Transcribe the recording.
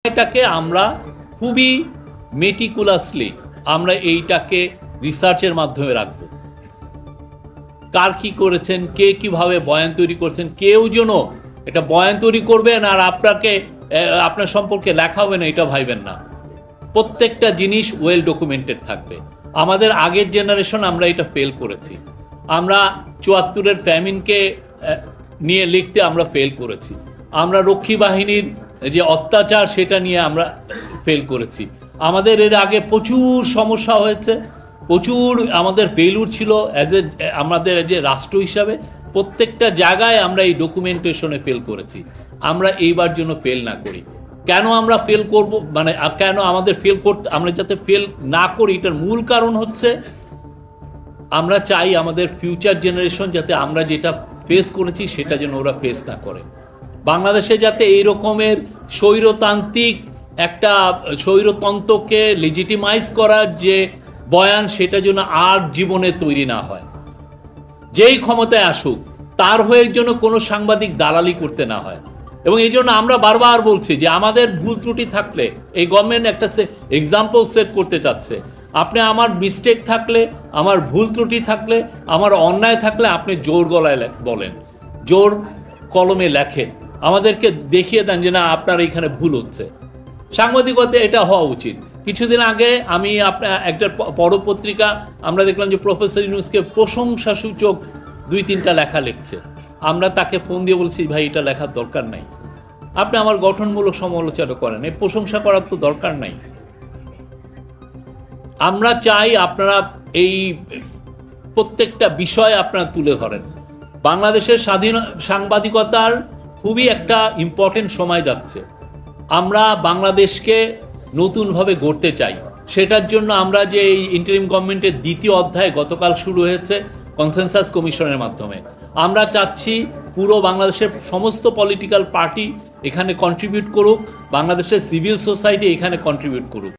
এটাকে আমরা খুবই মেটিকুলাসলি আমরা এইটাকে রিসার্চের মাধ্যমে রাখবো। কার কি করেছেন, কে কিভাবে বয়ান তৈরি করেছেন, কেউ যেন এটা বয়ান তৈরি করবেন আর আপনার সম্পর্কে লেখা হবে না এটা ভাইবেন না। প্রত্যেকটা জিনিস ওয়েল ডকুমেন্টেড থাকবে। আমাদের আগের জেনারেশন আমরা এটা ফেল করেছি। আমরা ৭৪-এর ফ্যামিনকে নিয়ে লিখতে আমরা ফেল করেছি। আমরা রক্ষী বাহিনীর যে অত্যাচার সেটা নিয়ে আমরা ফেল করেছি। আমাদের এর আগে প্রচুর সমস্যা হয়েছে, প্রচুর আমাদের ফেলুর ছিল আমাদের যে রাষ্ট্র হিসাবে। প্রত্যেকটা জায়গায় আমরা এই ডকুমেন্টেশনে ফেল করেছি। আমরা এইবার জন্য ফেল না করি। কেন আমরা ফেল করব, মানে কেন আমাদের ফেল করতে, আমরা যাতে ফেল না করি এটার মূল কারণ হচ্ছে আমরা চাই আমাদের ফিউচার জেনারেশন যাতে আমরা যেটা ফেস করেছি সেটা যেন ওরা ফেস না করে। বাংলাদেশে যাতে এই রকমের স্বৈরতান্ত্রিক একটা স্বৈরতন্ত্রকে লেজিটিমাইজ করার যে বয়ান সেটা যেন আর জীবনে তৈরি না হয়। যেই ক্ষমতায় আসুক তার হয়ে যেন কোনো সাংবাদিক দালালি করতে না হয়। এবং এই জন্য আমরা বারবার বলছি যে আমাদের ভুল ত্রুটি থাকলে এই গভর্নমেন্ট একটা এক্সাম্পল সেট করতে চাচ্ছে। আপনি আমার মিস্টেক থাকলে, আমার ভুল ত্রুটি থাকলে, আমার অন্যায় থাকলে আপনি জোর গলায় বলেন, জোর কলমে লেখেন, আমাদেরকে দেখিয়ে দেন যে না আপনার এখানে ভুল হচ্ছে। সাংবাদিকতা এটা হওয়া উচিত। কিছুদিন আগে আমি একটা পত্রিকা আমরা দেখলাম যে প্রফেসর ইউনূসকে প্রশংসাসূচক ২-৩টা লেখা লিখছে। আমরা তাকে ফোন দিয়ে বলছি ভাই এটা লেখার দরকার নাই, আপনি আমার গঠনমূলক সমালোচনা করেন, এই প্রশংসা করার তো দরকার নাই। আমরা চাই আপনারা এই প্রত্যেকটা বিষয় আপনারা তুলে ধরেন। বাংলাদেশের স্বাধীন সাংবাদিকতার খুবই একটা ইম্পর্টেন্ট সময় যাচ্ছে। আমরা বাংলাদেশকে নতুনভাবে গড়তে চাই। সেটার জন্য আমরা যে এই ইন্টারিম গভর্নমেন্টের ২য় অধ্যায় গতকাল শুরু হয়েছে কনসেনসাস কমিশনের মাধ্যমে, আমরা চাচ্ছি পুরো বাংলাদেশের সমস্ত পলিটিক্যাল পার্টি এখানে কন্ট্রিবিউট করুক, বাংলাদেশের সিভিল সোসাইটি এখানে কন্ট্রিবিউট করুক।